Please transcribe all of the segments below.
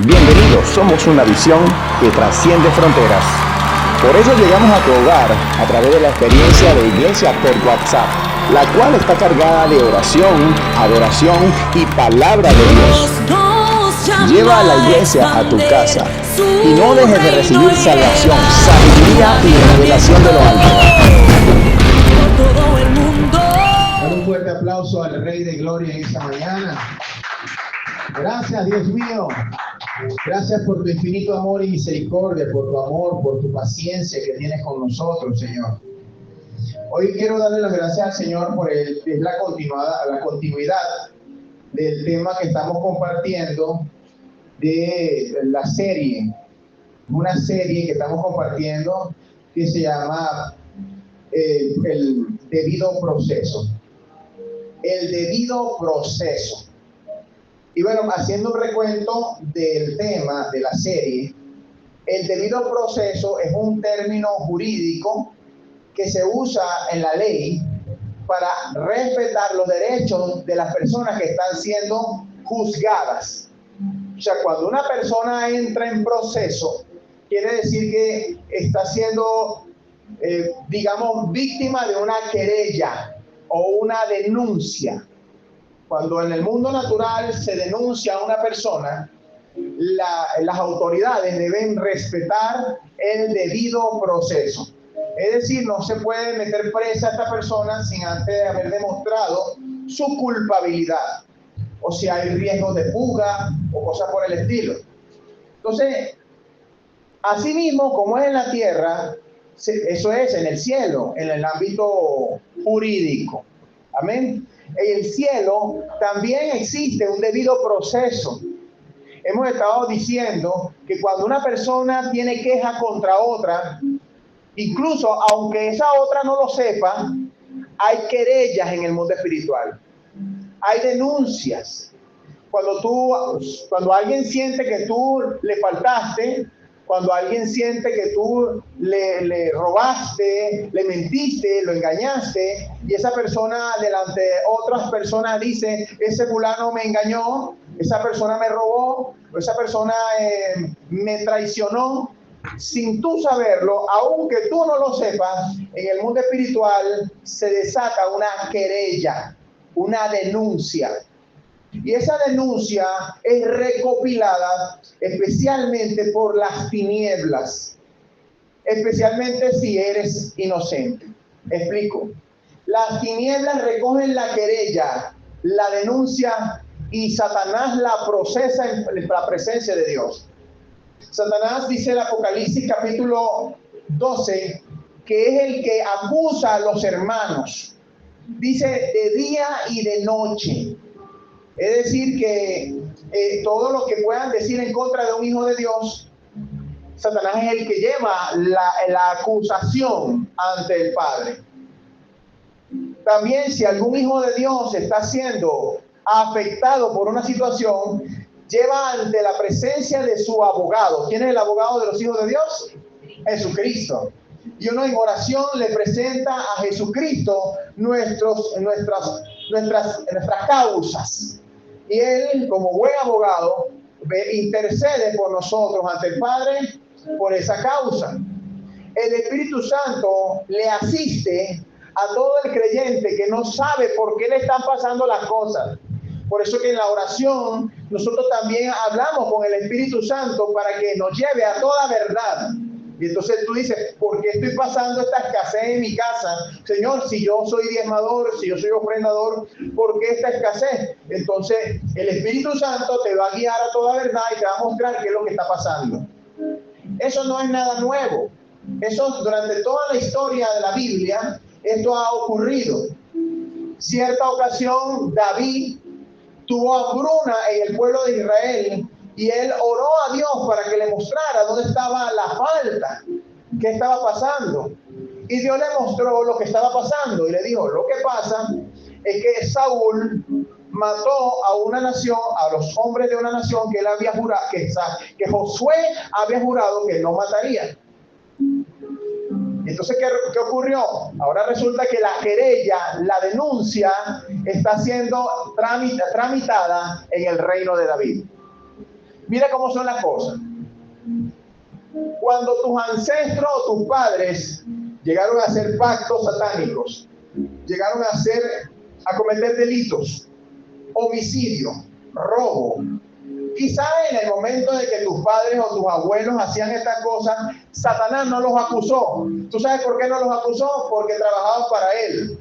Bienvenidos, somos una visión que trasciende fronteras. Por eso llegamos a tu hogar a través de la experiencia de Iglesia por WhatsApp, la cual está cargada de oración, adoración y palabra de Dios. Lleva a la iglesia a tu casa y no dejes de recibir salvación, sabiduría y revelación de lo alto. Dale un fuerte aplauso al Rey de Gloria en esta mañana. Gracias, Dios mío. Gracias por tu infinito amor y misericordia, por tu amor, por tu paciencia que tienes con nosotros, Señor. Hoy quiero darle las gracias al Señor por la continuidad del tema que estamos compartiendo de la serie. Una serie que estamos compartiendo que se llama el debido proceso. El debido proceso. Y bueno, haciendo un recuento del tema de la serie, el debido proceso es un término jurídico que se usa en la ley para respetar los derechos de las personas que están siendo juzgadas. O sea, cuando una persona entra en proceso, quiere decir que está siendo, digamos, víctima de una querella o una denuncia. Cuando en el mundo natural se denuncia a una persona, las autoridades deben respetar el debido proceso. Es decir, no se puede meter presa a esta persona sin antes haber demostrado su culpabilidad, o si hay riesgo de fuga o cosas por el estilo. Entonces, asimismo, como es en la tierra, eso es en el cielo, en el ámbito jurídico. Amén. En el cielo también existe un debido proceso. Hemos estado diciendo que cuando una persona tiene queja contra otra, incluso aunque esa otra no lo sepa, hay querellas en el mundo espiritual. Hay denuncias. Cuando alguien siente que tú le faltaste, cuando alguien siente que tú le robaste, le mentiste, lo engañaste, y esa persona delante de otras personas dice, ese fulano me engañó, esa persona me robó, esa persona me traicionó, sin tú saberlo, aunque tú no lo sepas, en el mundo espiritual se desata una querella, una denuncia. Y esa denuncia es recopilada especialmente por las tinieblas, especialmente si eres inocente. Explico. Las tinieblas recogen la querella, la denuncia, y Satanás la procesa en la presencia de Dios. Satanás, dice el Apocalipsis capítulo 12, que es el que acusa a los hermanos. Dice de día y de noche. Es decir, que todo lo que puedan decir en contra de un hijo de Dios, Satanás es el que lleva la acusación ante el Padre. También, si algún hijo de Dios está siendo afectado por una situación, lleva ante la presencia de su abogado. ¿Quién es el abogado de los hijos de Dios? Jesucristo. Y uno en oración le presenta a Jesucristo nuestras causas. Y Él, como buen abogado, intercede por nosotros ante el Padre por esa causa. El Espíritu Santo le asiste a todo el creyente que no sabe por qué le están pasando las cosas. Por eso que en la oración nosotros también hablamos con el Espíritu Santo para que nos lleve a toda verdad. Y entonces tú dices, ¿por qué estoy pasando esta escasez en mi casa? Señor, si yo soy diezmador, si yo soy ofrendador, ¿por qué esta escasez? Entonces el Espíritu Santo te va a guiar a toda verdad y te va a mostrar qué es lo que está pasando. Eso no es nada nuevo. Eso durante toda la historia de la Biblia, esto ha ocurrido. Cierta ocasión, David tuvo hambruna en el pueblo de Israel y él oró a Dios para que le mostrara dónde estaba la falta, qué estaba pasando. Y Dios le mostró lo que estaba pasando y le dijo, lo que pasa es que Saúl mató a una nación, a los hombres de una nación que él había jurado, que Josué había jurado que no mataría. Entonces, ¿qué ocurrió? Ahora resulta que la querella, la denuncia, está siendo tramitada en el reino de David. Mira cómo son las cosas. Cuando tus ancestros o tus padres llegaron a hacer pactos satánicos, llegaron a cometer delitos, homicidio, robo, quizá en el momento de que tus padres o tus abuelos hacían estas cosas, Satanás no los acusó. ¿Tú sabes por qué no los acusó? Porque trabajaban para él.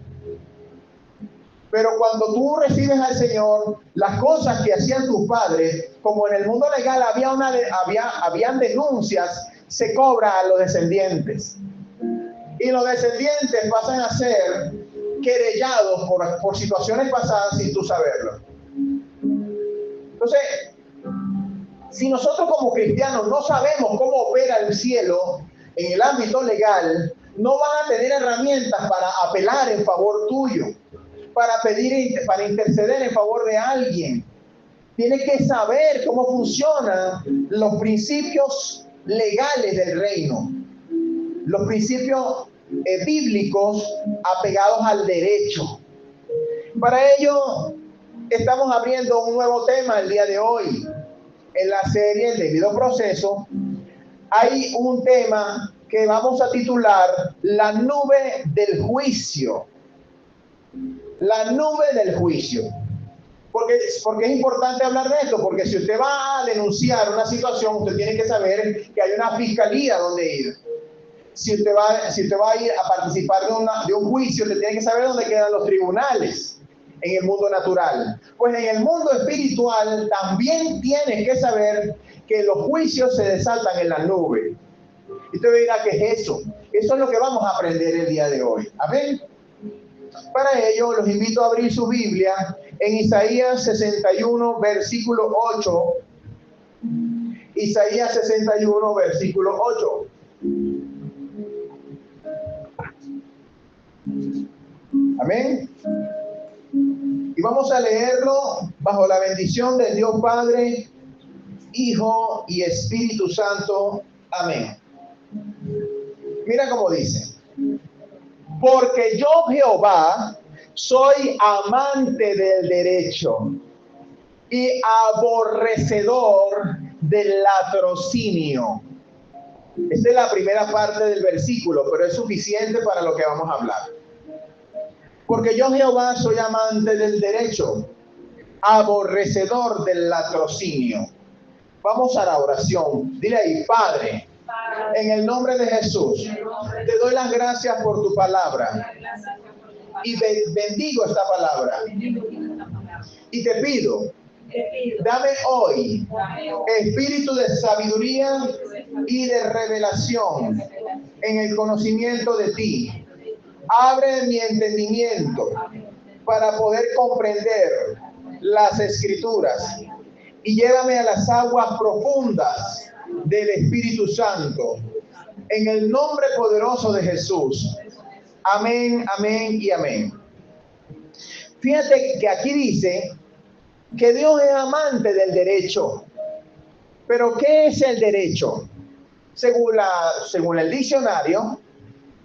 Pero cuando tú recibes al Señor, las cosas que hacían tus padres, como en el mundo legal habían denuncias, se cobra a los descendientes. Y los descendientes pasan a ser querellados por situaciones pasadas sin tú saberlo. Entonces, si nosotros como cristianos no sabemos cómo opera el cielo en el ámbito legal, no van a tener herramientas para apelar en favor tuyo, para interceder en favor de alguien. Tienes que saber cómo funcionan los principios legales del reino, los principios bíblicos apegados al derecho. Para ello, estamos abriendo un nuevo tema el día de hoy. En la serie El Debido Proceso, hay un tema que vamos a titular La Nube del Juicio. La nube del juicio. Porque es importante hablar de esto, porque si usted va a denunciar una situación, usted tiene que saber que hay una fiscalía donde ir. Si usted va a ir a participar de un juicio, usted tiene que saber dónde quedan los tribunales en el mundo natural. Pues en el mundo espiritual también tienes que saber que los juicios se desatan en la nube. Y usted dirá, ¿qué es eso? Eso es lo que vamos a aprender el día de hoy. Amén. Para ello, los invito a abrir su Biblia en Isaías 61, versículo 8. Isaías 61, versículo 8. Amén. Y vamos a leerlo bajo la bendición de Dios Padre, Hijo y Espíritu Santo. Amén. Mira cómo dice. Porque yo, Jehová, soy amante del derecho y aborrecedor del latrocinio. Esta es la primera parte del versículo, pero es suficiente para lo que vamos a hablar. Porque yo, Jehová, soy amante del derecho, aborrecedor del latrocinio. Vamos a la oración. Dile ahí, Padre, en el nombre de Jesús, te doy las gracias por tu palabra y bendigo esta palabra. Y te pido, dame hoy espíritu de sabiduría y de revelación en el conocimiento de ti. Abre mi entendimiento para poder comprender las Escrituras y llévame a las aguas profundas del Espíritu Santo. En el nombre poderoso de Jesús. Amén, amén y amén. Fíjate que aquí dice que Dios es amante del derecho. Pero ¿qué es el derecho? Según el diccionario,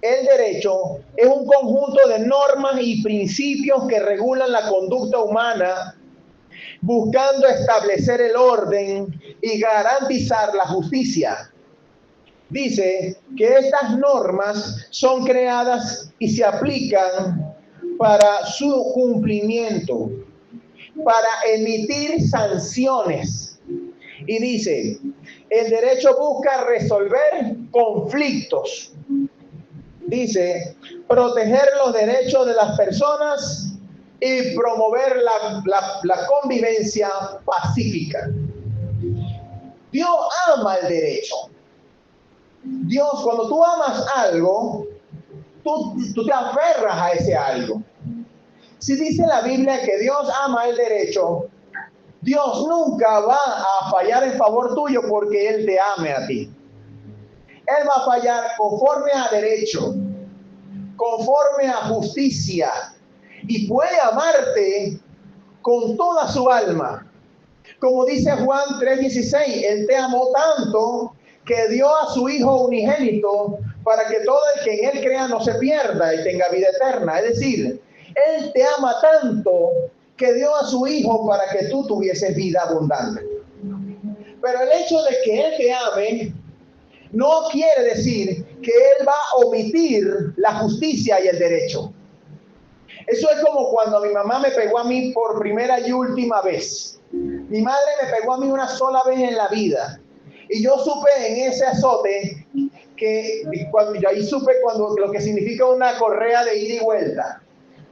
el derecho es un conjunto de normas y principios que regulan la conducta humana, buscando establecer el orden y garantizar la justicia. Dice que estas normas son creadas y se aplican para su cumplimiento, para emitir sanciones. Y dice, el derecho busca resolver conflictos. Dice, proteger los derechos de las personas y promover la convivencia pacífica. Dios ama el derecho. Dios, cuando tú amas algo, tú te aferras a ese algo. Si dice la Biblia que Dios ama el derecho, Dios nunca va a fallar en favor tuyo porque Él te ame a ti. Él va a fallar conforme a derecho, conforme a justicia, y puede amarte con toda su alma. Como dice Juan 3:16, Él te amó tanto que dio a su Hijo unigénito para que todo el que en Él crea no se pierda y tenga vida eterna. Es decir, Él te ama tanto que dio a su Hijo para que tú tuvieses vida abundante. Pero el hecho de que Él te ame no quiere decir que Él va a omitir la justicia y el derecho. Eso es como cuando mi mamá me pegó a mí por primera y última vez. Mi madre me pegó a mí una sola vez en la vida. Y yo supe en ese azote cuando lo que significa una correa de ida y vuelta.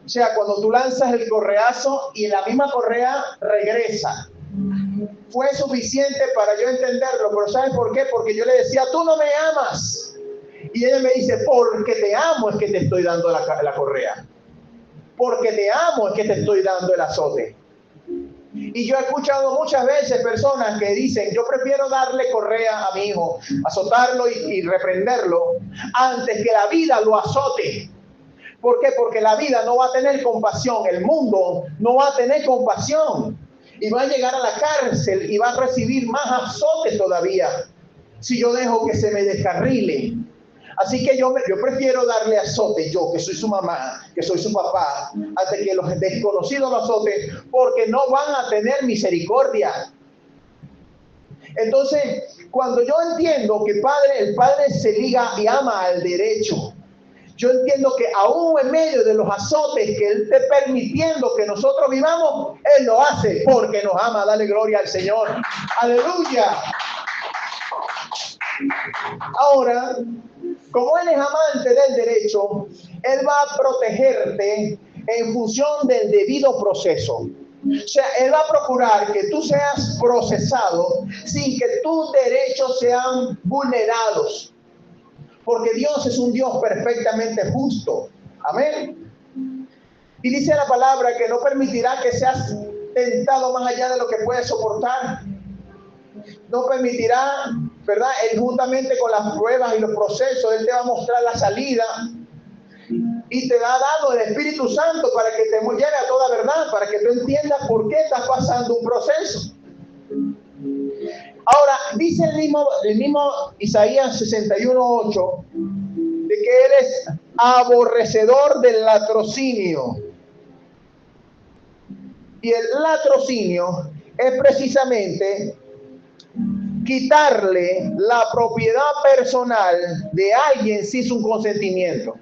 O sea, cuando tú lanzas el correazo y la misma correa regresa. Fue suficiente para yo entenderlo, pero ¿sabes por qué? Porque yo le decía, tú no me amas. Y ella me dice, porque te amo es que te estoy dando la correa. Porque te amo es que te estoy dando el azote. Y yo he escuchado muchas veces personas que dicen, yo prefiero darle correa a mi hijo, azotarlo y reprenderlo, antes que la vida lo azote. ¿Por qué? Porque la vida no va a tener compasión, el mundo no va a tener compasión. Y va a llegar a la cárcel y va a recibir más azote todavía si yo dejo que se me descarrile. Así que yo prefiero darle azote, yo que soy su mamá, que soy su papá, antes que los desconocidos lo azoten, porque no van a tener misericordia. Entonces, cuando yo entiendo que el Padre se liga y ama al derecho, yo entiendo que aún en medio de los azotes que Él esté permitiendo que nosotros vivamos, Él lo hace porque nos ama. Dale gloria al Señor. Aleluya. Ahora, como Él es amante del derecho, Él va a protegerte en función del debido proceso. O sea, Él va a procurar que tú seas procesado sin que tus derechos sean vulnerados. Porque Dios es un Dios perfectamente justo. Amén. Y dice la palabra que no permitirá que seas tentado más allá de lo que puedes soportar. No permitirá, ¿verdad? Él juntamente con las pruebas y los procesos, Él te va a mostrar la salida. Y te ha dado el Espíritu Santo para que te lleve a toda verdad, para que tú entiendas por qué estás pasando un proceso. Ahora, dice el mismo Isaías 61:8, de que Él es aborrecedor del latrocinio. Y el latrocinio es precisamente quitarle la propiedad personal de alguien sin su consentimiento.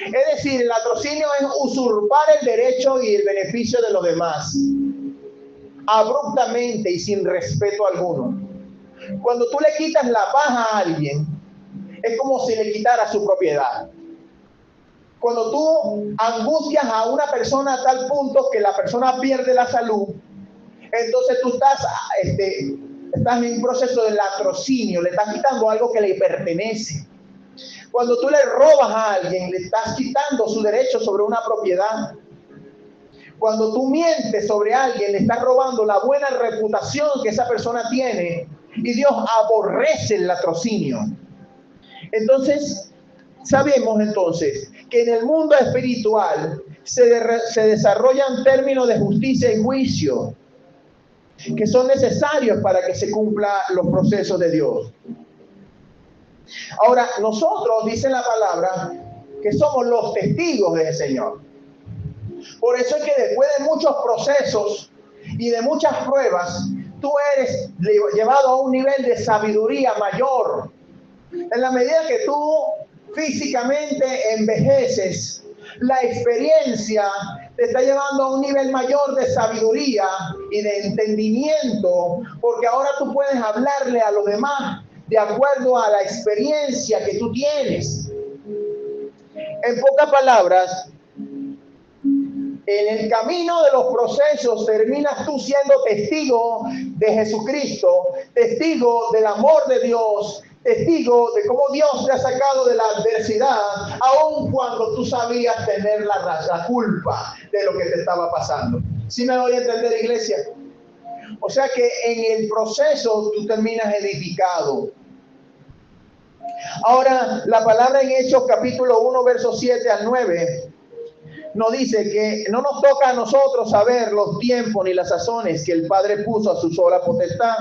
Es decir, el latrocinio es usurpar el derecho y el beneficio de los demás, abruptamente y sin respeto alguno. Cuando tú le quitas la paja a alguien, es como si le quitara su propiedad. Cuando tú angustias a una persona a tal punto que la persona pierde la salud, entonces tú estás en un proceso de latrocinio, le estás quitando algo que le pertenece. Cuando tú le robas a alguien, le estás quitando su derecho sobre una propiedad. Cuando tú mientes sobre alguien, le estás robando la buena reputación que esa persona tiene. Y Dios aborrece el latrocinio. Entonces, sabemos entonces que en el mundo espiritual se desarrollan términos de justicia y juicio que son necesarios para que se cumplan los procesos de Dios. Ahora, nosotros, dice la palabra, que somos los testigos del Señor. Por eso es que después de muchos procesos y de muchas pruebas, tú eres llevado a un nivel de sabiduría mayor. En la medida que tú físicamente envejeces, la experiencia te está llevando a un nivel mayor de sabiduría y de entendimiento, porque ahora tú puedes hablarle a los demás de acuerdo a la experiencia que tú tienes. En pocas palabras, en el camino de los procesos terminas tú siendo testigo de Jesucristo, testigo del amor de Dios, testigo de cómo Dios te ha sacado de la adversidad, aun cuando tú sabías tener la culpa de lo que te estaba pasando. ¿Sí me voy a entender, iglesia? O sea que en el proceso tú terminas edificado. Ahora, la palabra en Hechos capítulo 1, versos 7 al 9, nos dice que no nos toca a nosotros saber los tiempos ni las sazones que el Padre puso a su sola potestad,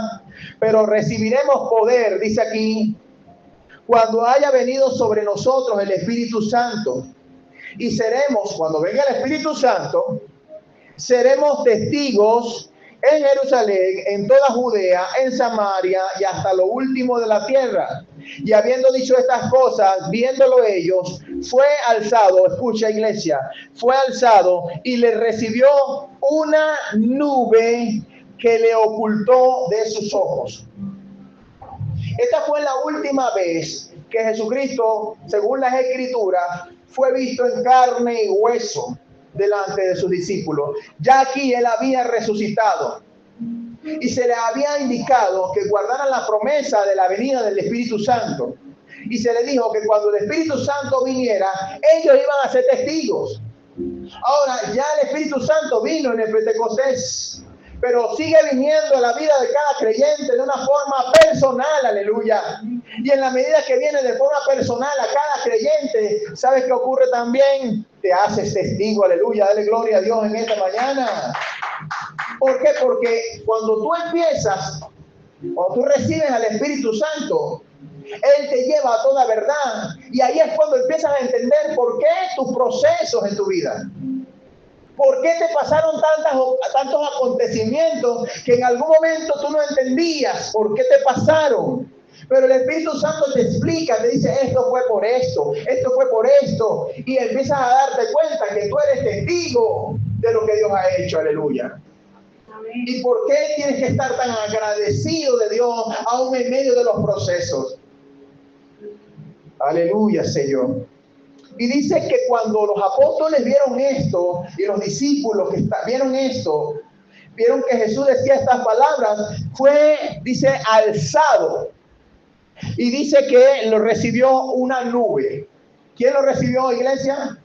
pero recibiremos poder, dice aquí, cuando haya venido sobre nosotros el Espíritu Santo. Y seremos, cuando venga el Espíritu Santo, seremos testigos en Jerusalén, en toda Judea, en Samaria y hasta lo último de la tierra. Y habiendo dicho estas cosas, viéndolo ellos, fue alzado, escucha iglesia, fue alzado y le recibió una nube que le ocultó de sus ojos. Esta fue la última vez que Jesucristo, según las Escrituras, fue visto en carne y hueso delante de sus discípulos. Ya aquí él había resucitado y se le había indicado que guardaran la promesa de la venida del Espíritu Santo. Y se le dijo que cuando el Espíritu Santo viniera, ellos iban a ser testigos. Ahora, ya el Espíritu Santo vino en el Pentecostés, pero sigue viniendo a la vida de cada creyente de una forma personal, aleluya. Y en la medida que viene de forma personal a cada creyente, ¿sabes qué ocurre también? Te haces testigo, aleluya, dale gloria a Dios en esta mañana. ¿Por qué? Porque cuando tú empiezas, cuando tú recibes al Espíritu Santo, Él te lleva a toda verdad. Y ahí es cuando empiezas a entender por qué tus procesos en tu vida. ¿Por qué te pasaron tantos acontecimientos que en algún momento tú no entendías por qué te pasaron? Pero el Espíritu Santo te explica, te dice, esto fue por esto por esto. Y empiezas a darte cuenta que tú eres testigo de lo que Dios ha hecho, aleluya. ¿Y por qué tienes que estar tan agradecido de Dios aún en medio de los procesos? Aleluya, Señor. Y dice que cuando los apóstoles vieron esto y los discípulos que vieron esto, vieron que Jesús decía estas palabras, fue, dice, alzado. Y dice que lo recibió una nube. ¿Quién lo recibió, iglesia?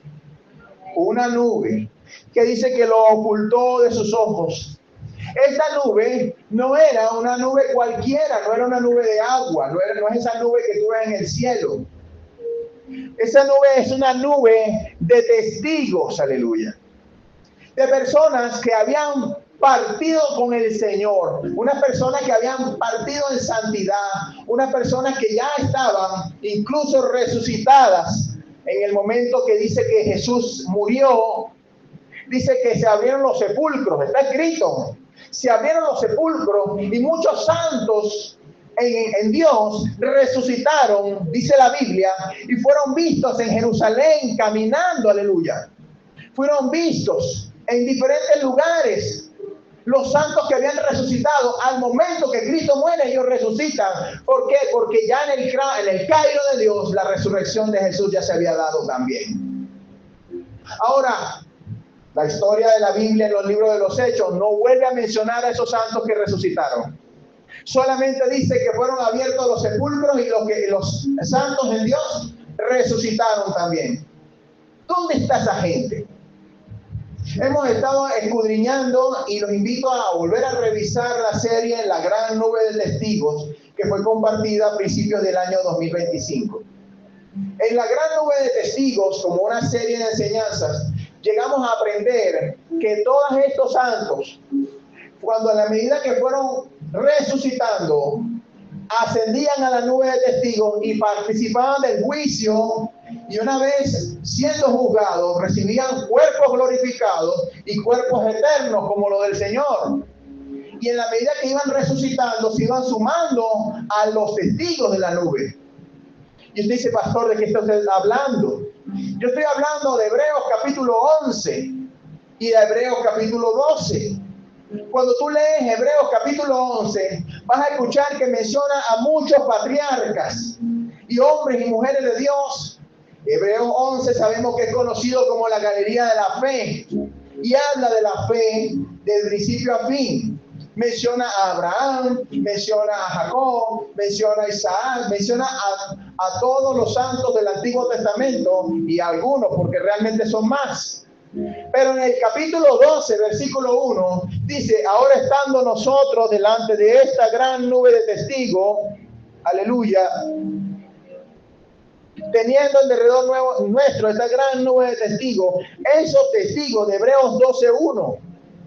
Una nube. Que dice que lo ocultó de sus ojos. Esa nube no era una nube cualquiera, no era una nube de agua, no es esa nube que tú ves en el cielo. Esa nube es una nube de testigos, aleluya. De personas que habían partido con el Señor, unas personas que habían partido en santidad, unas personas que ya estaban incluso resucitadas en el momento que dice que Jesús murió. Dice que se abrieron los sepulcros, está escrito. Se abrieron los sepulcros y muchos santos en Dios resucitaron, dice la Biblia, y fueron vistos en Jerusalén caminando, aleluya. Fueron vistos en diferentes lugares. Los santos que habían resucitado, al momento que Cristo muere, ellos resucitan. ¿Por qué? Porque ya en el Cairo de Dios, la resurrección de Jesús ya se había dado también. Ahora, la historia de la Biblia en los libros de los Hechos no vuelve a mencionar a esos santos que resucitaron. Solamente dice que fueron abiertos los sepulcros y los santos de Dios resucitaron también. ¿Dónde está esa gente? Hemos estado escudriñando y los invito a volver a revisar la serie La Gran Nube de Testigos que fue compartida a principios del año 2025. En La Gran Nube de Testigos, como una serie de enseñanzas, llegamos a aprender que todos estos santos, cuando a la medida que fueron resucitando, ascendían a la nube de testigos y participaban del juicio, y una vez siendo juzgados, recibían cuerpos glorificados y cuerpos eternos como los del Señor. Y en la medida que iban resucitando, se iban sumando a los testigos de la nube. Y usted dice, pastor, ¿de qué estás hablando? Yo estoy hablando de Hebreos capítulo 11 y de Hebreos capítulo 12. Cuando tú lees Hebreos capítulo 11, vas a escuchar que menciona a muchos patriarcas y hombres y mujeres de Dios. Hebreos 11 sabemos que es conocido como la galería de la fe y habla de la fe de principio a fin. Menciona a Abraham, menciona a Jacob, menciona a Isaac, menciona a todos los santos del Antiguo Testamento y a algunos porque realmente son más. Pero en el capítulo 12, versículo 1, dice, ahora estando nosotros delante de esta gran nube de testigos, aleluya, teniendo en derredor nuestro esta gran nube de testigos, esos testigos de Hebreos 12:1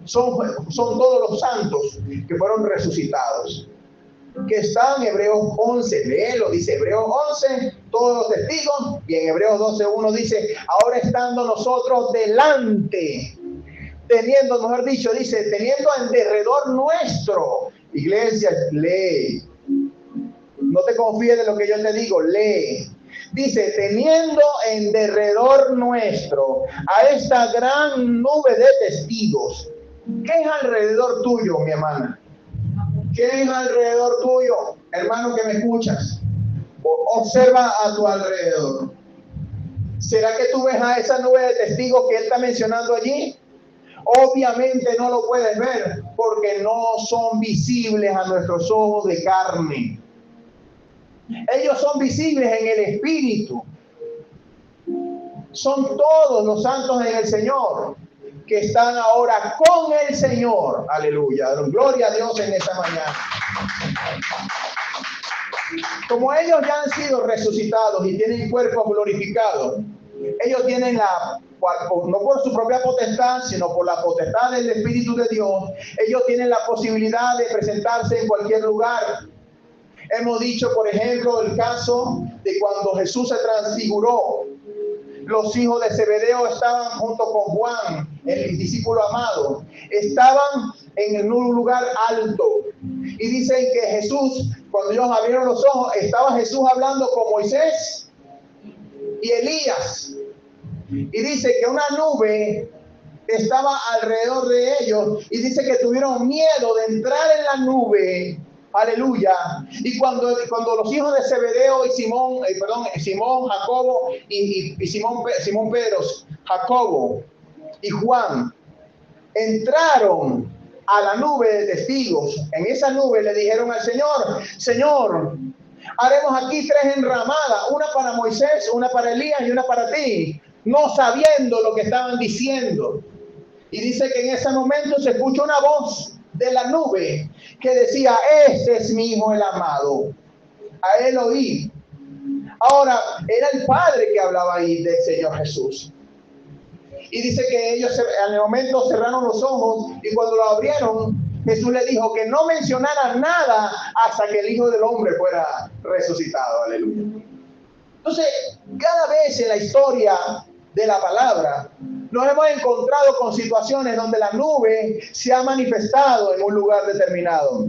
son todos los santos que fueron resucitados, que están en Hebreos 11, léelo, dice Hebreos 11, todos los testigos, y en Hebreos 12:1 dice, ahora estando nosotros delante teniendo, mejor dicho, dice, teniendo en derredor nuestro. Iglesia, lee. No te confíes de lo que yo te digo, lee. Dice, teniendo en derredor nuestro a esta gran nube de testigos. ¿Qué es alrededor tuyo, mi hermana? ¿Qué es alrededor tuyo, hermano que me escuchas? Observa a tu alrededor. ¿Será que tú ves a esa nube de testigos que él está mencionando allí? Obviamente no lo puedes ver porque no son visibles a nuestros ojos de carne. Ellos son visibles en el Espíritu. Son todos los santos en el Señor que están ahora con el Señor. Aleluya. Gloria a Dios en esta mañana. Como ellos ya han sido resucitados y tienen cuerpos glorificados, ellos tienen no por su propia potestad, sino por la potestad del Espíritu de Dios, ellos tienen la posibilidad de presentarse en cualquier lugar. Hemos dicho, por ejemplo, el caso de cuando Jesús se transfiguró. Los hijos de Zebedeo estaban junto con Juan, el discípulo amado. Estaban en un lugar alto. Y dicen que Jesús, cuando ellos abrieron los ojos, estaba Jesús hablando con Moisés y Elías. Y dice que una nube estaba alrededor de ellos. Y dice que tuvieron miedo de entrar en la nube. Aleluya. Y cuando los hijos de Zebedeo y Simón, Jacobo y Simón Pedro, Jacobo y Juan entraron a la nube de testigos, en esa nube le dijeron al Señor, Señor, haremos aquí 3 enramadas, una para Moisés, una para Elías y una para ti, no sabiendo lo que estaban diciendo. Y dice que en ese momento se escucha una voz de la nube que decía, este es mi hijo el amado, a él oí. Ahora, era el Padre que hablaba ahí del Señor Jesús. Y dice que ellos en el momento cerraron los ojos y cuando lo abrieron, Jesús le dijo que no mencionara nada hasta que el Hijo del Hombre fuera resucitado. Aleluya. Entonces, cada vez en la historia de la palabra, nos hemos encontrado con situaciones donde la nube se ha manifestado en un lugar determinado.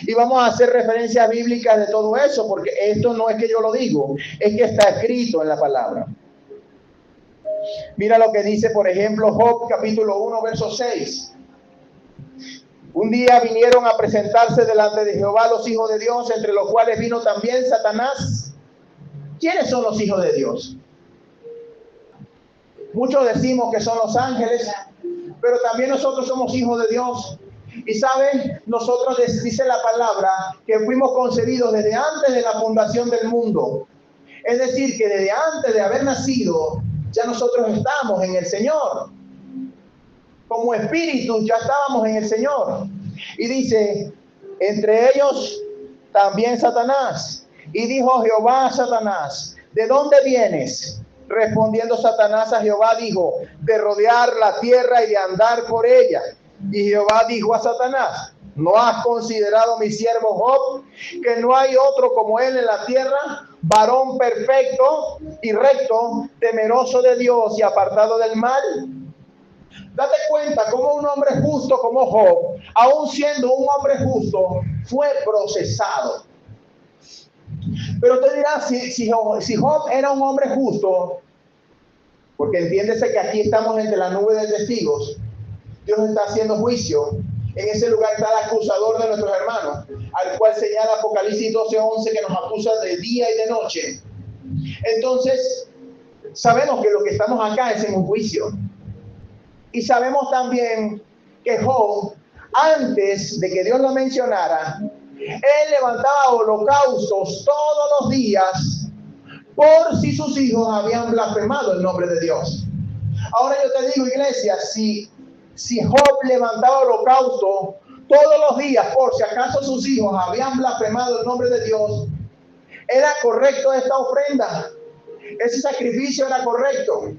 Y vamos a hacer referencias bíblicas de todo eso, porque esto no es que yo lo digo, es que está escrito en la palabra. Mira lo que dice, por ejemplo, Job capítulo 1, verso 6. Un día vinieron a presentarse delante de Jehová los hijos de Dios, entre los cuales vino también Satanás. ¿Quiénes son los hijos de Dios? Muchos decimos que son los ángeles, pero también nosotros somos hijos de Dios. Y saben, nosotros dice la palabra que fuimos concebidos desde antes de la fundación del mundo. Es decir, que desde antes de haber nacido, ya nosotros estamos en el Señor. Como espíritus ya estábamos en el Señor. Y dice, entre ellos también Satanás. Y dijo Jehová a Satanás, ¿de dónde vienes? Respondiendo Satanás a Jehová dijo, de rodear la tierra y de andar por ella. Y Jehová dijo a Satanás, ¿no has considerado mi siervo Job, que no hay otro como él en la tierra, varón perfecto y recto, temeroso de Dios y apartado del mal? Date cuenta cómo un hombre justo como Job, aun siendo un hombre justo, fue procesado. Pero te dirás, si Job era un hombre justo, porque entiéndese que aquí estamos entre la nube de testigos, Dios está haciendo juicio. En ese lugar está el acusador de nuestros hermanos, al cual señala Apocalipsis 12:11, que nos acusa de día y de noche. Entonces, sabemos que lo que estamos acá es en un juicio. Y sabemos también que Job, antes de que Dios lo mencionara, él levantaba holocaustos todos los días por si sus hijos habían blasfemado el nombre de Dios. Ahora yo te digo, iglesia, si Job levantaba holocausto todos los días por si acaso sus hijos habían blasfemado el nombre de Dios, ¿era correcto esta ofrenda? ¿Ese sacrificio era correcto?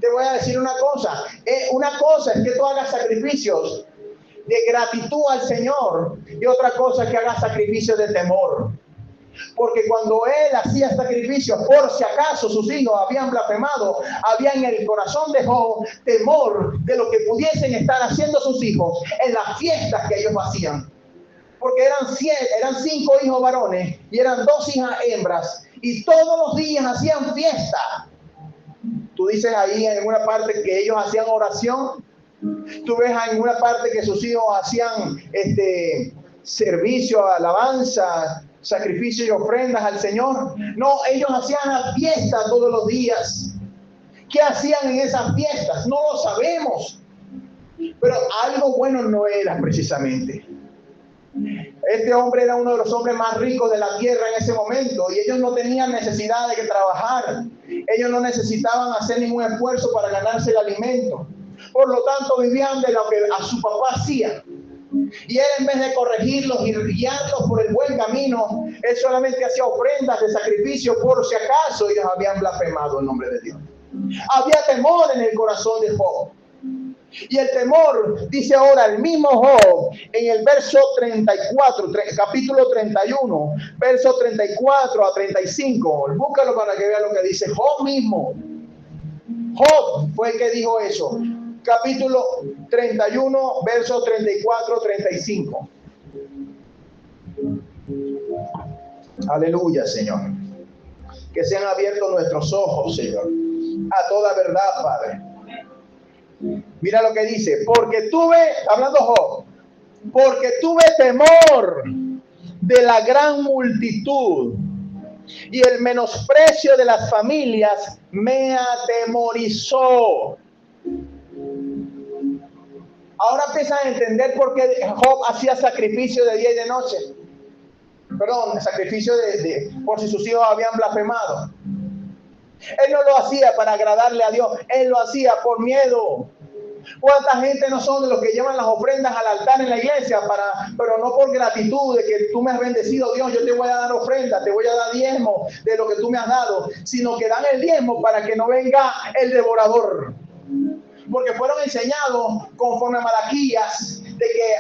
Te voy a decir una cosa. Una cosa es que tú hagas sacrificios de gratitud al Señor y otra cosa es que hagas sacrificios de temor. porque cuando él hacía sacrificios, por si acaso sus hijos habían blasfemado, había en el corazón de Job temor de lo que pudiesen estar haciendo sus hijos en las fiestas que ellos hacían. Porque eran 5 hijos varones y eran 2 hijas hembras, y todos los días hacían fiesta. Tú dices ahí en alguna parte que ellos hacían oración. Tú ves en alguna parte que sus hijos hacían servicio, alabanza, sacrificio y ofrendas al Señor. No, ellos hacían la fiesta todos los días. ¿Qué hacían en esas fiestas? No lo sabemos. Pero algo bueno no era precisamente. Este hombre era uno de los hombres más ricos de la tierra en ese momento, y ellos no tenían necesidad de que trabajar. Ellos no necesitaban hacer ningún esfuerzo para ganarse el alimento. Por lo tanto, vivían de lo que a su papá hacía. Y él, en vez de corregirlos y guiarlos por el buen camino, él solamente hacía ofrendas de sacrificio por si acaso ellos habían blasfemado el nombre de Dios. Había temor en el corazón de Job. Y el temor, dice ahora el mismo Job, en el verso 34, capítulo 31, verso 34 a 35. Búscalo para que vea lo que dice Job mismo. Job fue el que dijo eso. Capítulo 31, verso 34, 35. Aleluya, Señor. Que sean abiertos nuestros ojos, Señor, a toda verdad, Padre. Mira lo que dice: porque tuve, hablando Job, porque tuve temor de la gran multitud, y el menosprecio de las familias me atemorizó. Ahora empiezan a entender por qué Job hacía sacrificio de día y de noche. Perdón, sacrificio por si sus hijos habían blasfemado. Él no lo hacía para agradarle a Dios, él lo hacía por miedo. ¿Cuánta gente no son de los que llevan las ofrendas al altar en la iglesia, pero no por gratitud de que tú me has bendecido, Dios, yo te voy a dar ofrenda, te voy a dar diezmo de lo que tú me has dado, sino que dan el diezmo para que no venga el devorador? Porque fueron enseñados conforme a Malaquías de que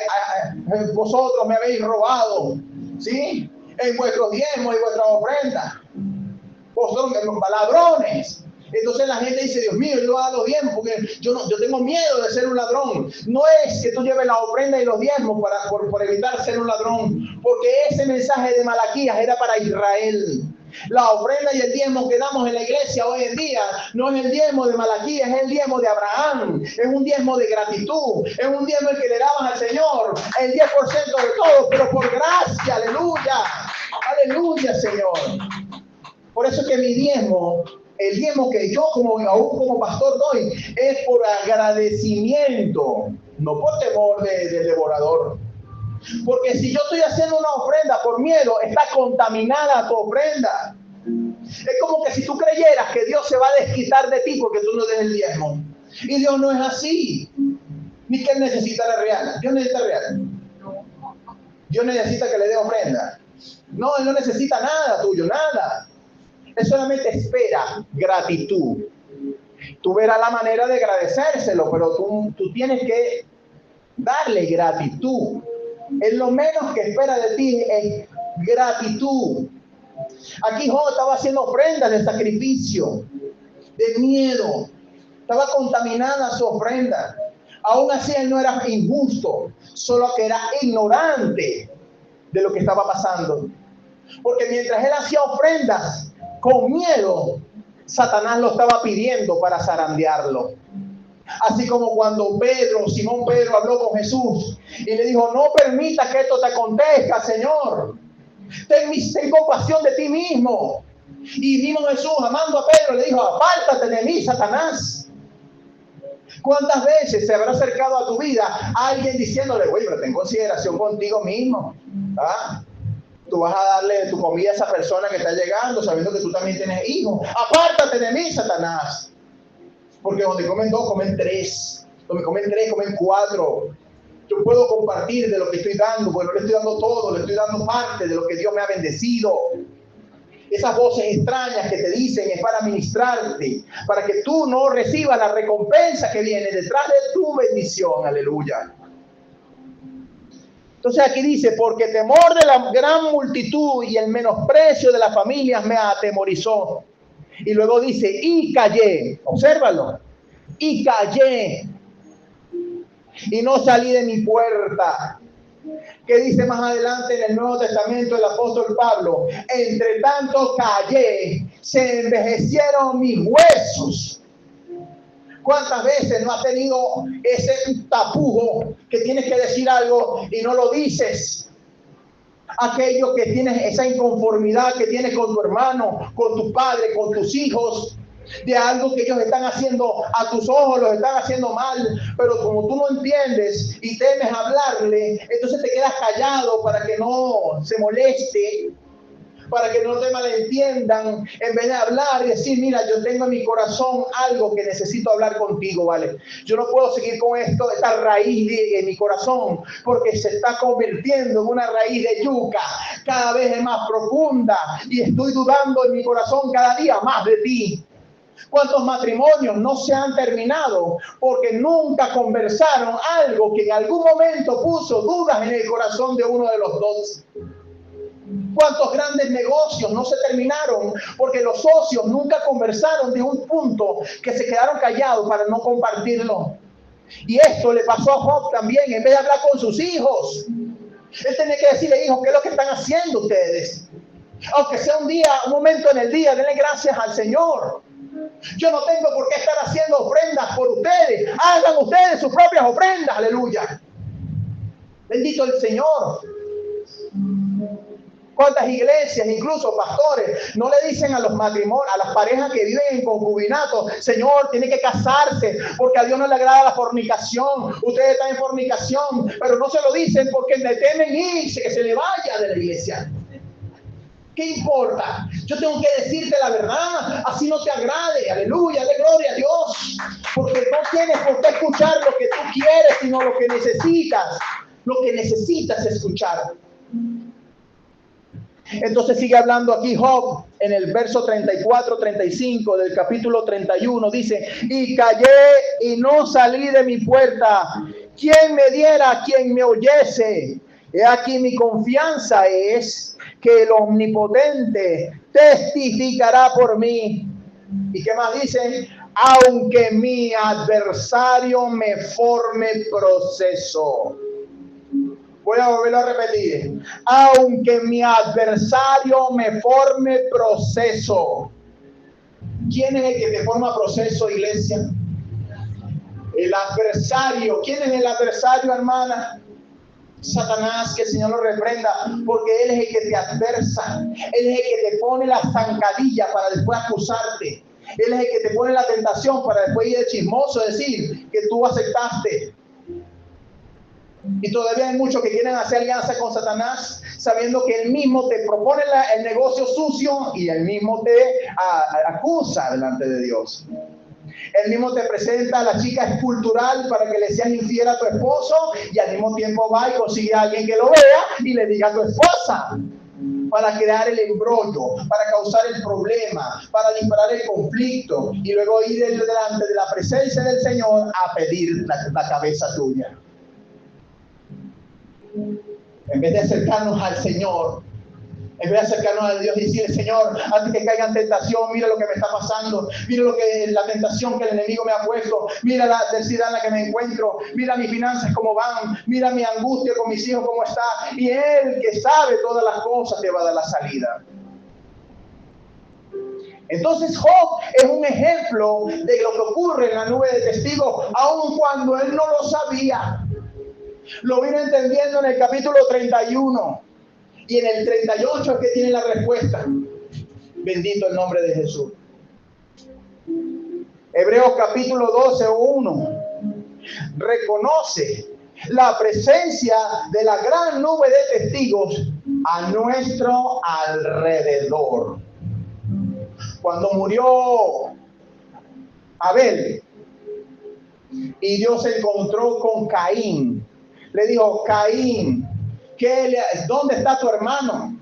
vosotros me habéis robado, ¿sí? En vuestros diezmos y vuestras ofrendas. Vosotros, ladrones. Entonces la gente dice: Dios mío, yo hago diezmos porque yo tengo miedo de ser un ladrón. No es que tú lleves la ofrenda y los diezmos por evitar ser un ladrón, porque ese mensaje de Malaquías era para Israel. La ofrenda y el diezmo que damos en la iglesia hoy en día no es el diezmo de Malaquías, es el diezmo de Abraham, es un diezmo de gratitud, es un diezmo el que le daban al Señor, el 10% de todo, pero por gracia, aleluya, Señor. Por eso que mi diezmo, el diezmo que yo aún como pastor doy, es por agradecimiento, no por temor del devorador. Porque si yo estoy haciendo una ofrenda por miedo, está contaminada tu ofrenda. Es como que si tú creyeras que Dios se va a desquitar de ti porque tú no des el diezmo. Y Dios no es así. Ni que Él necesita la real. Dios necesita real. Dios necesita que le dé ofrenda. No, Él no necesita nada tuyo, nada. Él solamente espera gratitud. Tú verás la manera de agradecérselo, pero tú tienes que darle gratitud. Es lo menos que espera de ti, es gratitud. Aquí Job estaba haciendo ofrendas de sacrificio, de miedo. Estaba contaminada su ofrenda. Aún así él no era injusto, solo que era ignorante de lo que estaba pasando. Porque mientras él hacía ofrendas con miedo, Satanás lo estaba pidiendo para zarandearlo. Así como cuando Simón Pedro habló con Jesús y le dijo: no permita que esto te acontezca, Señor. Ten compasión de ti mismo. Y mismo Jesús, amando a Pedro, le dijo: apártate de mí, Satanás. ¿Cuántas veces se habrá acercado a tu vida alguien diciéndole: oye, pero ten consideración contigo mismo? ¿Ah? Tú vas a darle tu comida a esa persona que está llegando sabiendo que tú también tienes hijos. Apártate de mí, Satanás. Porque donde comen 2, comen 3. Donde comen 3, comen 4. Yo puedo compartir de lo que estoy dando, porque no le estoy dando todo, le estoy dando parte de lo que Dios me ha bendecido. Esas voces extrañas que te dicen es para ministrarte, para que tú no recibas la recompensa que viene detrás de tu bendición. Aleluya. Entonces aquí dice, porque temor de la gran multitud y el menosprecio de las familias me atemorizó. Y luego dice, y callé, obsérvalo, y callé, y no salí de mi puerta. ¿Qué dice más adelante en el Nuevo Testamento el apóstol Pablo? Entre tanto callé, se envejecieron mis huesos. ¿Cuántas veces no has tenido ese tapujo que tienes que decir algo y no lo dices? Aquello que tienes, esa inconformidad que tienes con tu hermano, con tu padre, con tus hijos, de algo que ellos están haciendo a tus ojos, los están haciendo mal, pero como tú no entiendes y temes hablarle, entonces te quedas callado para que no se moleste, para que no te malentiendan, en vez de hablar y decir, mira, yo tengo en mi corazón algo que necesito hablar contigo, ¿vale? Yo no puedo seguir con esto, esta raíz en mi corazón, porque se está convirtiendo en una raíz de yuca, cada vez es más profunda, y estoy dudando en mi corazón cada día más de ti. ¿Cuántos matrimonios no se han terminado porque nunca conversaron algo que en algún momento puso dudas en el corazón de uno de los dos? ¿Cuántos grandes negocios no se terminaron porque los socios nunca conversaron de un punto que se quedaron callados para no compartirlo? Y esto le pasó a Job también. En vez de hablar con sus hijos, él tenía que decirle, hijos, ¿qué es lo que están haciendo ustedes? Aunque sea un momento en el día, denle gracias al Señor. Yo no tengo por qué estar haciendo ofrendas por ustedes. Hagan ustedes sus propias ofrendas, aleluya. Bendito el Señor. ¿Cuántas iglesias, incluso pastores, no le dicen a los matrimonios, a las parejas que viven en concubinato, Señor, tiene que casarse porque a Dios no le agrada la fornicación, ustedes están en fornicación, pero no se lo dicen porque le temen irse, que se le vaya de la iglesia? ¿Qué importa? Yo tengo que decirte la verdad, así no te agrade, aleluya, de gloria a Dios, porque no tienes por qué escuchar lo que tú quieres, sino lo que necesitas escuchar. Entonces sigue hablando aquí Job en el verso 34-35 del capítulo 31, dice, y callé y no salí de mi puerta, ¿quién me diera, quien me oyese? He aquí mi confianza es que el Omnipotente testificará por mí. ¿Y qué más dice? Aunque mi adversario me forme proceso. Voy a volverlo a repetir. Aunque mi adversario me forme proceso. ¿Quién es el que te forma proceso, iglesia? El adversario. ¿Quién es el adversario, hermana? Satanás, que el Señor lo reprenda, porque Él es el que te adversa. Él es el que te pone la zancadilla para después acusarte. Él es el que te pone la tentación para después ir de chismoso, decir que tú aceptaste. Y todavía hay muchos que quieren hacer alianza con Satanás, sabiendo que él mismo te propone el negocio sucio y él mismo te acusa delante de Dios. Él mismo te presenta a la chica escultural para que le seas infiel a tu esposo y al mismo tiempo va y consigue a alguien que lo vea y le diga a tu esposa, para crear el embrollo, para causar el problema, para disparar el conflicto y luego ir delante de la presencia del Señor a pedir la cabeza tuya. En vez de acercarnos al Señor, en vez de acercarnos a Dios y decirle, Señor, antes que caiga en tentación, mira lo que me está pasando, mira la tentación que el enemigo me ha puesto, mira la adversidad en la que me encuentro, mira mis finanzas cómo van, mira mi angustia con mis hijos cómo está, y Él que sabe todas las cosas te va a dar la salida. Entonces Job es un ejemplo de lo que ocurre en la nube de testigos, aun cuando él no lo sabía. Lo vino entendiendo en el capítulo 31 y en el 38 es que tiene la respuesta. Bendito el nombre de Jesús. Hebreos capítulo 12:1 reconoce la presencia de la gran nube de testigos a nuestro alrededor. Cuando murió Abel y Dios se encontró con Caín, le dijo, Caín, ¿dónde está tu hermano?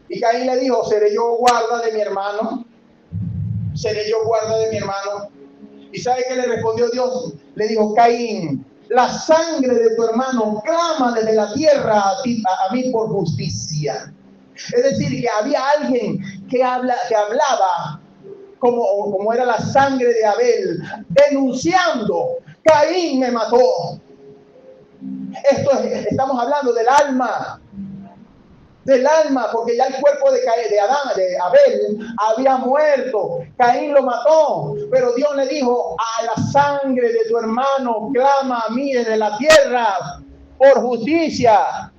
Y Caín le dijo, ¿seré yo guarda de mi hermano? ¿Seré yo guarda de mi hermano? ¿Y sabe qué le respondió Dios? Le dijo, Caín, La sangre de tu hermano clama desde la tierra a mí por justicia. Es decir, que había alguien que hablaba como era la sangre de Abel, denunciando: Caín me mató. Estamos hablando del alma, porque ya el cuerpo de Abel había muerto. Caín lo mató, pero Dios le dijo: a la sangre de tu hermano clama a mí desde la tierra por justicia.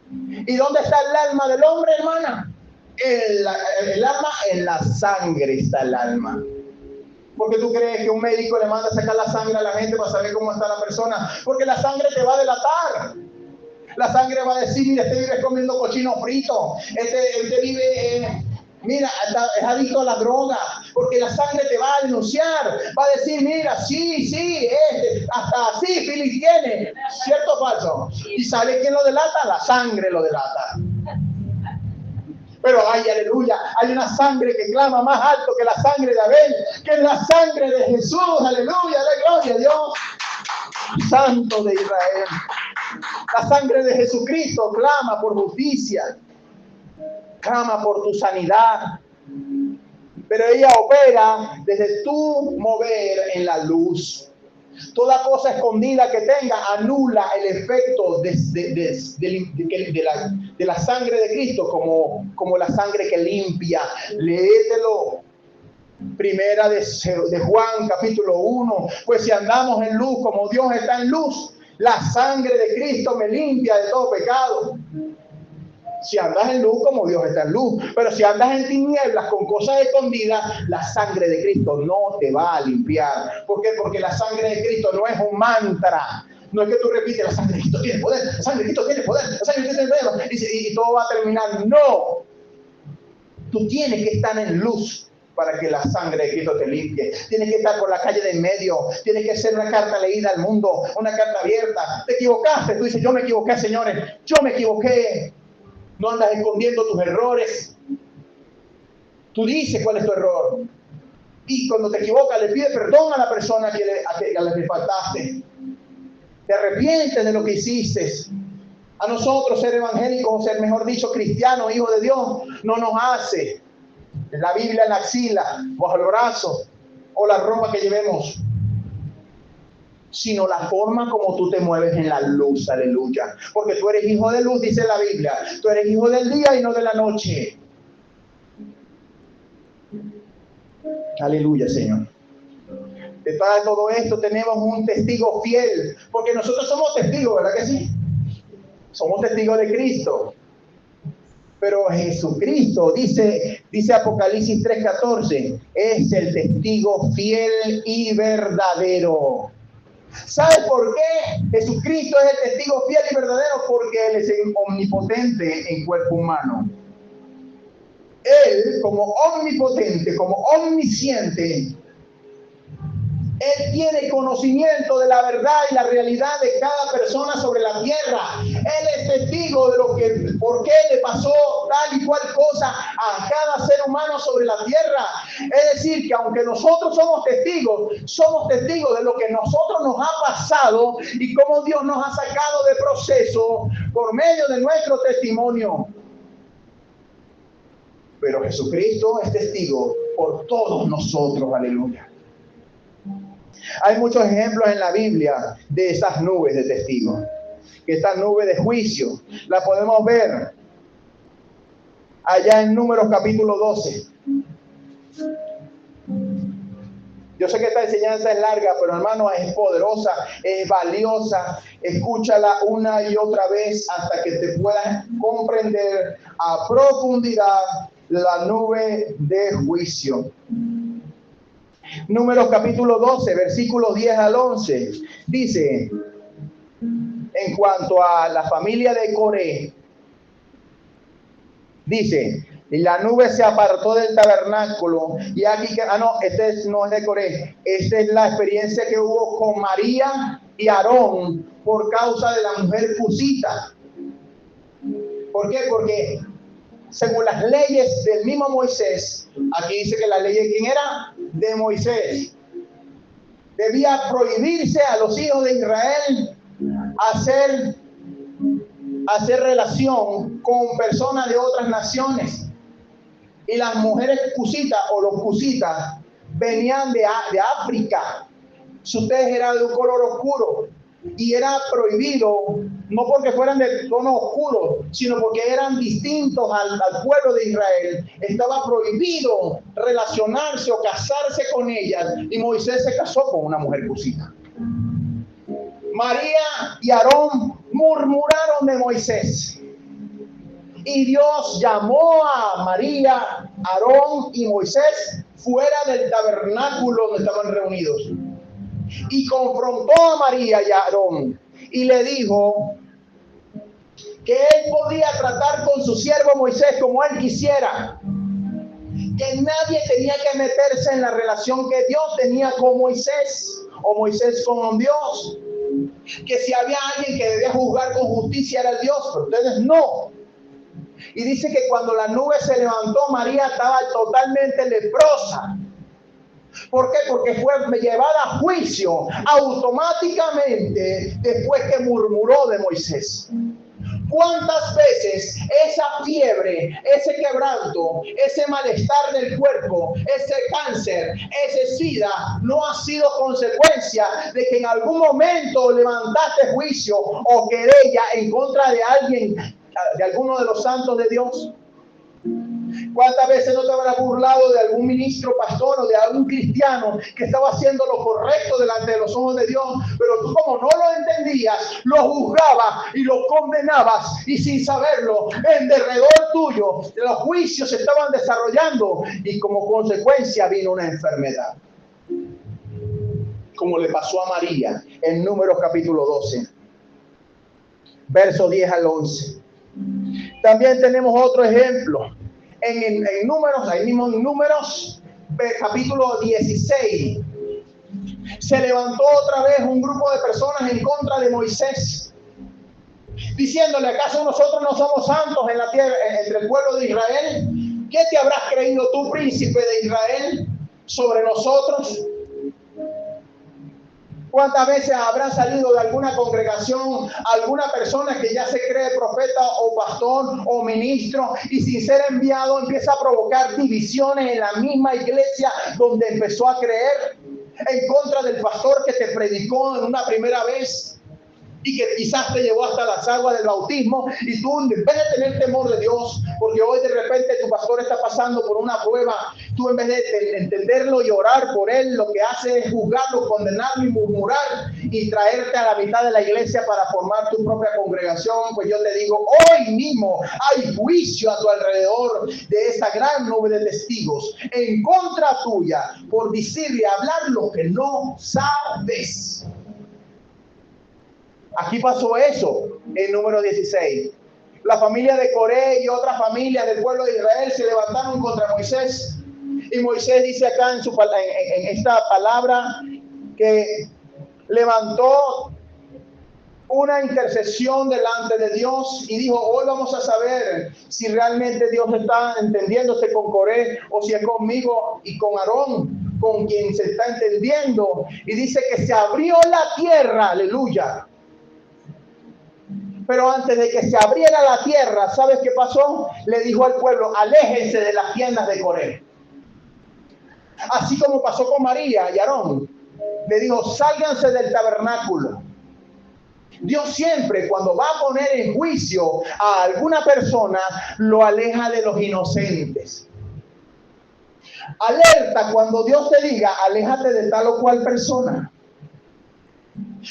¿Y dónde está el alma del hombre, hermana? El alma, en la sangre está el alma. ¿Por qué tú crees que un médico le manda a sacar la sangre a la gente para saber cómo está la persona? Porque la sangre te va a delatar. La sangre va a decir: mira, este vive comiendo cochino frito, este vive, mira, es adicto a la droga. Porque la sangre te va a denunciar, va a decir: mira, sí, hasta sífilis tiene, ¿cierto o falso? ¿Y sabe quién lo delata? La sangre lo delata. Pero ay, aleluya, hay una sangre que clama más alto que la sangre de Abel, que es la sangre de Jesús. Aleluya, de gloria a Dios, Santo de Israel. La sangre de Jesucristo clama por justicia, clama por tu sanidad. Pero ella opera desde tu mover en la luz. Toda cosa escondida que tenga anula el efecto de la sangre de Cristo, como la sangre que limpia. Léetelo. Primera de Juan, capítulo 1. Pues si andamos en luz como Dios está en luz, la sangre de Cristo me limpia de todo pecado. Si andas en luz como Dios está en luz. Pero si andas en tinieblas con cosas escondidas, la sangre de Cristo no te va a limpiar. ¿Por qué? Porque la sangre de Cristo no es un mantra. No es que tú repites: la sangre de Cristo tiene poder, la sangre de Cristo tiene poder, la sangre de Cristo tiene poder, y todo va a terminar. No. Tú tienes que estar en luz para que la sangre de Cristo te limpie. Tienes que estar por la calle de en medio. Tienes que ser una carta leída al mundo, una carta abierta. Te equivocaste. Tú dices: yo me equivoqué, señores. Yo me equivoqué. No andas escondiendo tus errores. Tú dices cuál es tu error. Y cuando te equivocas, le pides perdón a la persona a la que faltaste. Te arrepientes de lo que hiciste. A nosotros ser evangélicos, o ser, mejor dicho, cristianos, hijos de Dios, no nos hace la Biblia en la axila, bajo el brazo, o la ropa que llevemos, sino la forma como tú te mueves en la luz. Aleluya. Porque tú eres hijo de luz, dice la Biblia. Tú eres hijo del día y no de la noche. Aleluya, Señor. Detrás de todo esto tenemos un testigo fiel, porque nosotros somos testigos, ¿verdad que sí? Somos testigos de Cristo. Pero Jesucristo, dice Apocalipsis 3:14, es el testigo fiel y verdadero. ¿Sabes por qué Jesucristo es el testigo fiel y verdadero? Porque Él es omnipotente en cuerpo humano. Él, como omnipotente, como omnisciente, Él tiene conocimiento de la verdad y la realidad de cada persona sobre la tierra. Él es testigo de por qué le pasó tal y cual cosa a cada ser humano sobre la tierra. Es decir, que aunque nosotros somos testigos de lo que nosotros nos ha pasado y cómo Dios nos ha sacado de proceso por medio de nuestro testimonio. Pero Jesucristo es testigo por todos nosotros. Aleluya. Hay muchos ejemplos en la Biblia de esas nubes de testigos. Esta nube de juicio la podemos ver allá en Números capítulo 12. Yo sé que esta enseñanza es larga, pero hermano, es poderosa, es valiosa. Escúchala una y otra vez hasta que te puedas comprender a profundidad la nube de juicio. Números capítulo 12, versículos 10 al 11. Dice, en cuanto a la familia de Coré, dice: la nube se apartó del tabernáculo. Y aquí, no es de Coré. Esta es la experiencia que hubo con María y Aarón por causa de la mujer cusita. ¿Por qué? Porque según las leyes del mismo Moisés, aquí dice que la ley de quién era, de Moisés. Debía prohibirse a los hijos de Israel hacer relación con personas de otras naciones. Y las mujeres cusitas o los cusitas venían de África. Si ustedes eran de un color oscuro, y era prohibido, no porque fueran de tono oscuro, sino porque eran distintos al pueblo de Israel. Estaba prohibido relacionarse o casarse con ellas, y Moisés se casó con una mujer cusita. María y Aarón murmuraron de Moisés, y Dios llamó a María, Aarón y Moisés fuera del tabernáculo donde estaban reunidos, y confrontó a María y a Aarón y le dijo que él podía tratar con su siervo Moisés como él quisiera, que nadie tenía que meterse en la relación que Dios tenía con Moisés o Moisés con Dios, que si había alguien que debía juzgar con justicia era el Dios, pero ustedes no. Y dice que cuando la nube se levantó, María estaba totalmente leprosa. ¿Por qué? Porque fue llevada a juicio automáticamente después que murmuró de Moisés. ¿Cuántas veces esa fiebre, ese quebranto, ese malestar del cuerpo, ese cáncer, ese SIDA no ha sido consecuencia de que en algún momento levantaste juicio o querella en contra de alguien, de alguno de los santos de Dios? ¿Cuántas veces no te habrás burlado de algún ministro, pastor o de algún cristiano que estaba haciendo lo correcto delante de los ojos de Dios? Pero tú, como no lo entendías, lo juzgabas y lo condenabas, y sin saberlo, en derredor tuyo los juicios se estaban desarrollando y como consecuencia vino una enfermedad, como le pasó a María en Números capítulo 12, versos 10 al 11. También tenemos otro ejemplo en Números, ahí mismo en Números capítulo 16. Se levantó otra vez un grupo de personas en contra de Moisés, diciéndole: ¿acaso nosotros no somos santos en la tierra, entre el pueblo de Israel? ¿Qué te habrás creído tú, príncipe de Israel, sobre nosotros? ¿Cuántas veces habrá salido de alguna congregación alguna persona que ya se cree profeta o pastor o ministro, y sin ser enviado empieza a provocar divisiones en la misma iglesia donde empezó a creer, en contra del pastor que te predicó en una primera vez y que quizás te llevó hasta las aguas del bautismo, y tú, en vez de tener temor de Dios, porque hoy de repente tu pastor está pasando por una prueba, tú, en vez de entenderlo y orar por él, lo que hace es juzgarlo, condenarlo y murmurar y traerte a la mitad de la iglesia para formar tu propia congregación. Pues yo te digo, hoy mismo hay juicio a tu alrededor de esa gran nube de testigos en contra tuya por decir y hablar lo que no sabes. Aquí pasó eso en Número 16. La familia de Coré y otras familias del pueblo de Israel se levantaron contra Moisés. Y Moisés dice acá en esta palabra que levantó una intercesión delante de Dios y dijo: hoy vamos a saber si realmente Dios está entendiéndose con Coré o si es conmigo y con Aarón, con quien se está entendiendo. Y dice que se abrió la tierra, aleluya. Pero antes de que se abriera la tierra, ¿sabes qué pasó? Le dijo al pueblo: aléjense de las tiendas de Coré. Así como pasó con María y Aarón, le dijo: sálganse del tabernáculo. Dios siempre, cuando va a poner en juicio a alguna persona, lo aleja de los inocentes. Alerta cuando Dios te diga: aléjate de tal o cual persona.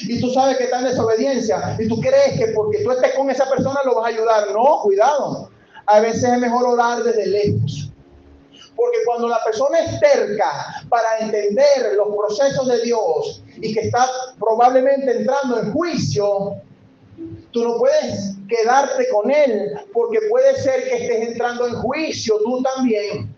Y tú sabes que está en desobediencia y tú crees que porque tú estés con esa persona lo vas a ayudar. No, cuidado. A veces es mejor orar desde lejos. Porque cuando la persona es terca para entender los procesos de Dios y que está probablemente entrando en juicio, tú no puedes quedarte con él, porque puede ser que estés entrando en juicio tú también.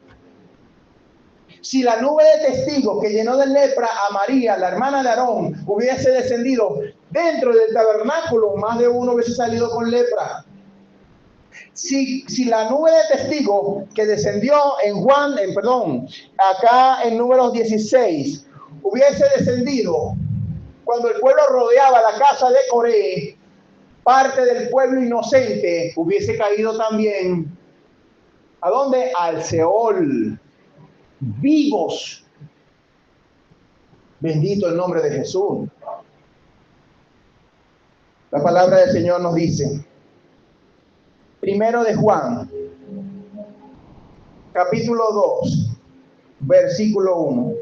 Si la nube de testigos que llenó de lepra a María, la hermana de Aarón, hubiese descendido dentro del tabernáculo, más de uno hubiese salido con lepra. Si la nube de testigos que descendió acá en Números 16, hubiese descendido cuando el pueblo rodeaba la casa de Coré, parte del pueblo inocente hubiese caído también. ¿A dónde? Al Seol, vivos. Bendito el nombre de Jesús. La palabra del Señor nos dice, primero de Juan, capítulo 2, versículo 1.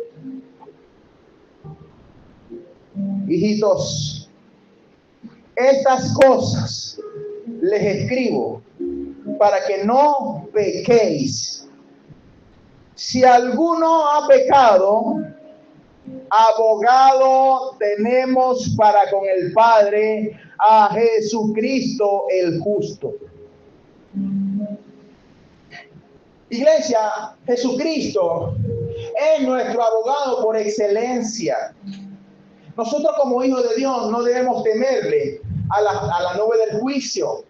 Hijitos, estas cosas les escribo para que no pequéis. Si alguno ha pecado, abogado tenemos para con el Padre, a Jesucristo el justo. Iglesia, Jesucristo es nuestro abogado por excelencia. Nosotros como hijos de Dios no debemos temerle a la nube del juicio.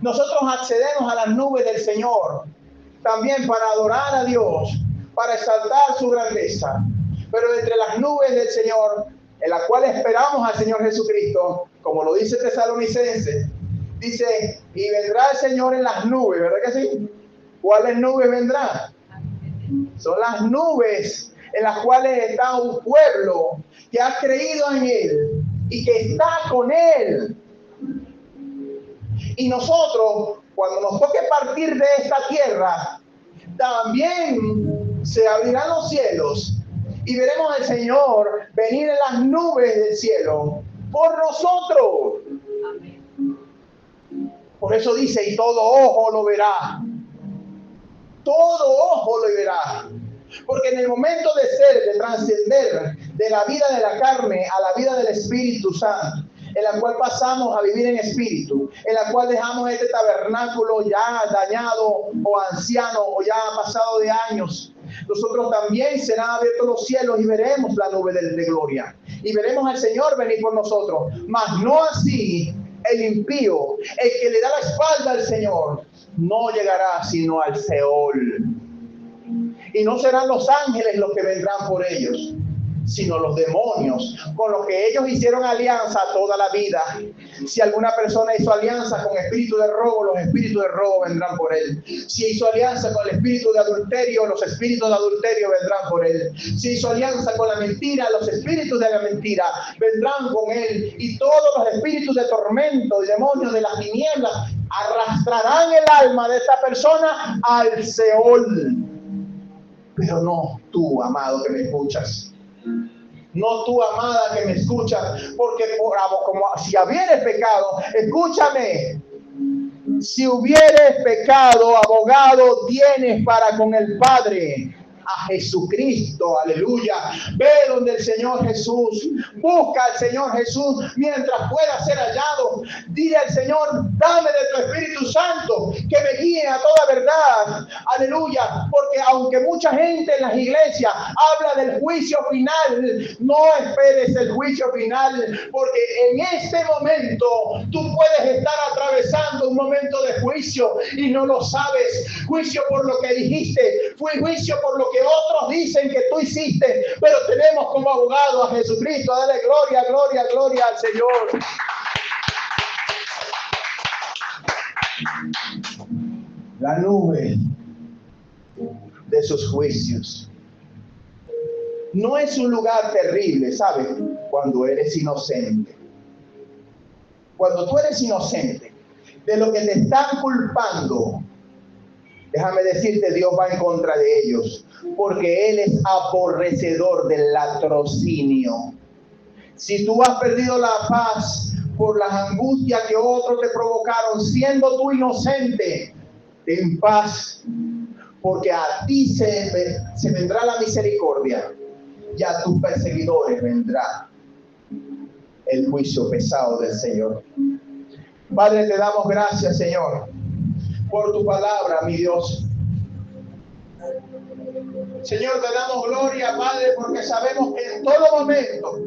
Nosotros accedemos a las nubes del Señor también para adorar a Dios, para exaltar su grandeza. Pero entre las nubes del Señor, en las cuales esperamos al Señor Jesucristo, como lo dice Tesalonicenses, dice, y vendrá el Señor en las nubes, ¿verdad que sí? ¿Cuáles nubes vendrán? Son las nubes en las cuales está un pueblo que ha creído en Él y que está con Él. Y nosotros, cuando nos toque partir de esta tierra, también se abrirán los cielos y veremos al Señor venir en las nubes del cielo por nosotros. Por eso dice, y todo ojo lo verá. Todo ojo lo verá. Porque en el momento de trascender de la vida de la carne a la vida del Espíritu Santo, en la cual pasamos a vivir en espíritu, en la cual dejamos este tabernáculo ya dañado o anciano o ya pasado de años, nosotros también serán abiertos los cielos y veremos la nube de gloria. Y veremos al Señor venir por nosotros. Mas no así el impío, el que le da la espalda al Señor, no llegará sino al Seol. Y no serán los ángeles los que vendrán por ellos, sino los demonios, con los que ellos hicieron alianza toda la vida. Si alguna persona hizo alianza con espíritu de robo, los espíritus de robo vendrán por él. Si hizo alianza con el espíritu de adulterio, los espíritus de adulterio vendrán por él. Si hizo alianza con la mentira, los espíritus de la mentira vendrán con él. Y todos los espíritus de tormento y demonios de las tinieblas arrastrarán el alma de esta persona al Seol. Pero no tú, amado, que me escuchas. No tú, amada, que me escuchas, porque como si hubieres pecado, escúchame, si hubieres pecado, abogado tienes para con el Padre, a Jesucristo, aleluya. Ve donde el Señor Jesús, busca al Señor Jesús mientras pueda ser hallado. Dile al Señor, dame de tu Espíritu Santo que me guíe a toda verdad, aleluya. Porque aunque mucha gente en las iglesias habla del juicio final, no esperes el juicio final, porque en este momento tú puedes estar atravesando un momento de juicio y no lo sabes. Juicio por lo que dijiste, fue juicio por lo que otros dicen que tú hiciste, pero tenemos como abogado a Jesucristo. Dale gloria, gloria, gloria al Señor. La nube de sus juicios no es un lugar terrible, ¿sabes? Cuando eres inocente. Cuando tú eres inocente de lo que te están culpando, déjame decirte, Dios va en contra de ellos, porque Él es aborrecedor del latrocinio. Si tú has perdido la paz por las angustias que otros te provocaron, siendo tú inocente, ten paz, porque a ti se vendrá la misericordia y a tus perseguidores vendrá el juicio pesado del Señor. Padre, te damos gracias, Señor, por tu palabra, mi Dios. Señor, te damos gloria, Padre, porque sabemos que en todo momento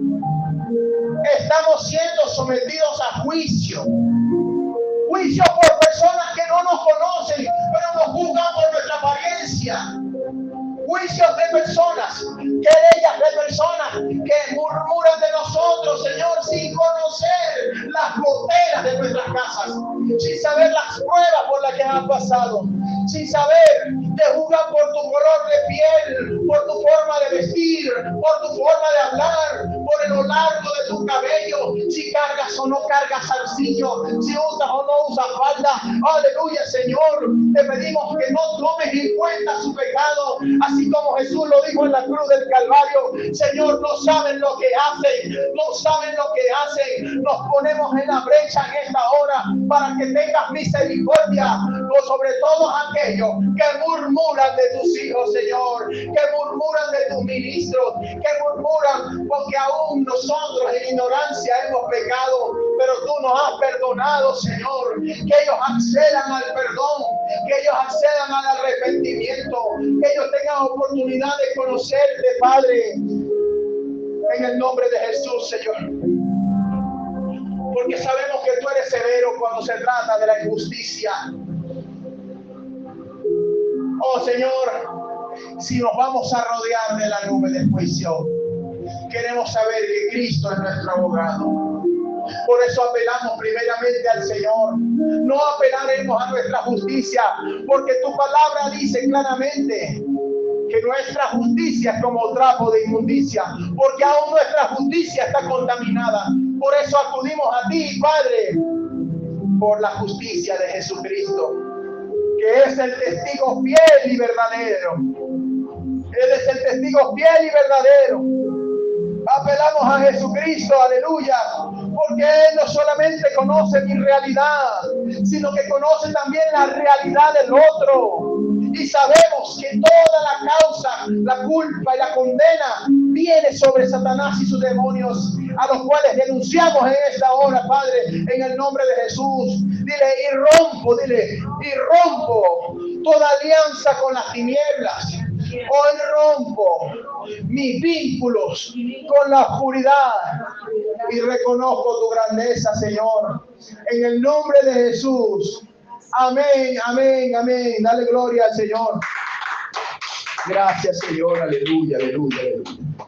estamos siendo sometidos a juicio. Juicio por personas que no nos conocen, pero nos juzgan por nuestra apariencia. juicios de personas, querellas de personas que murmuran de nosotros, Señor, sin conocer las goteras de nuestras casas, sin saber las pruebas por las que han pasado, sin saber, te juzgan por tu color de piel, por tu forma de vestir, por tu forma de hablar, por lo largo de tu cabello, si cargas o no cargas zarcillo, si usas o no usas falda. Aleluya, Señor, te pedimos que no tomes en cuenta su pecado, así como Jesús lo dijo en la cruz del Calvario. Señor, no saben lo que hacen, no saben lo que hacen. Nos ponemos en la brecha en esta hora para que tengas misericordia sobre todos aquellos que murmuran de tus hijos, Señor, que murmuran de tus ministros, que murmuran porque aún nosotros en ignorancia hemos pecado, pero tú nos has perdonado, Señor. Que ellos accedan al perdón, que ellos accedan al arrepentimiento, que ellos tengan oportunidad de conocerte, Padre, en el nombre de Jesús, Señor. Porque sabemos que tú eres severo cuando se trata de la injusticia. Oh, Señor, si nos vamos a rodear de la nube del juicio, queremos saber que Cristo es nuestro abogado. Por eso apelamos primeramente al Señor. No apelaremos a nuestra justicia, porque tu palabra dice claramente que nuestra justicia es como trapo de inmundicia, porque aún nuestra justicia está contaminada. Por eso acudimos a ti, Padre, por la justicia de Jesucristo, que es el testigo fiel y verdadero. Él es el testigo fiel y verdadero. Apelamos a Jesucristo, aleluya, porque Él no solamente conoce mi realidad, sino que conoce también la realidad del otro. Y sabemos que toda la causa, la culpa y la condena viene sobre Satanás y sus demonios, a los cuales denunciamos en esta hora, Padre, en el nombre de Jesús. Dile, y rompo toda alianza con las tinieblas. Hoy rompo mis vínculos con la oscuridad y reconozco tu grandeza, Señor, en el nombre de Jesús. Amén, amén, amén. Dale gloria al Señor. Gracias, Señor. Aleluya, aleluya, aleluya.